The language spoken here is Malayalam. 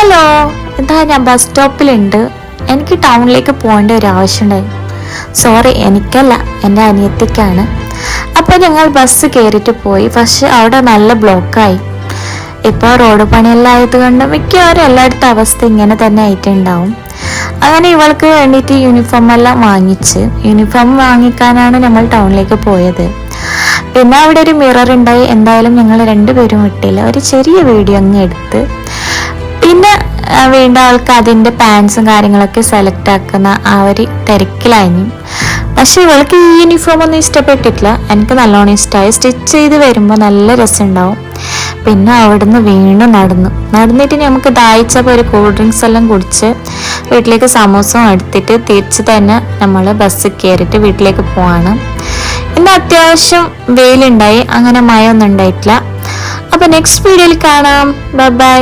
ഹലോ, എന്താ ഞാൻ ബസ് സ്റ്റോപ്പിലുണ്ട്. എനിക്ക് ടൗണിലേക്ക് പോകേണ്ട ഒരു ആവശ്യമുണ്ടായി. സോറി, എനിക്കല്ല, എൻ്റെ അനിയത്തിക്കാണ്. അപ്പോൾ ഞങ്ങൾ ബസ് കയറിയിട്ട് പോയി. പക്ഷെ അവിടെ നല്ല ബ്ലോക്കായി. ഇപ്പോൾ റോഡ് പണിയെല്ലാം ആയതുകൊണ്ട് മിക്കവാറും എല്ലായിടത്തും അവസ്ഥ ഇങ്ങനെ തന്നെ ആയിട്ടുണ്ടാവും. അങ്ങനെ ഇവൾക്ക് വേണ്ടിയിട്ട് യൂണിഫോം എല്ലാം വാങ്ങിച്ച് യൂണിഫോം വാങ്ങിക്കാനാണ് നമ്മൾ ടൗണിലേക്ക് പോയത്. പിന്നെ അവിടെ ഒരു മിറർ ഉണ്ടായി. എന്തായാലും ഞങ്ങൾ രണ്ടുപേരും വിട്ടില്ല, ഒരു ചെറിയ വീഡിയോ അങ്ങ് എടുത്ത് പിന്നെ വേണ്ട ആൾക്ക് അതിൻ്റെ പാൻസും കാര്യങ്ങളൊക്കെ സെലക്ട് ആക്കുന്ന ആ ഒരു തിരക്കിലായി. പക്ഷെ ഇവൾക്ക് ഈ യൂണിഫോം ഒന്നും ഇഷ്ടപ്പെട്ടിട്ടില്ല. എനിക്ക് നല്ലോണം ഇഷ്ടമായി. സ്റ്റിച്ച് ചെയ്ത് വരുമ്പോൾ നല്ല രസമുണ്ടാവും. പിന്നെ അവിടുന്ന് വീണ്ടും നടന്നിട്ട് നമുക്ക് ദാഹിച്ചപ്പോൾ ഒരു കൂൾ ഡ്രിങ്ക്സ് എല്ലാം കുടിച്ച് വീട്ടിലേക്ക് സമോസവും എടുത്തിട്ട് തിരിച്ച് തന്നെ നമ്മൾ ബസ് കയറിയിട്ട് വീട്ടിലേക്ക് പോവാണ്. ഇന്ന് അത്യാവശ്യം വെയിലുണ്ടായി, അങ്ങനെ മഴ ഒന്നും ഉണ്ടായിട്ടില്ല. അപ്പോൾ നെക്സ്റ്റ് വീഡിയോയിൽ കാണാം. Bye bye.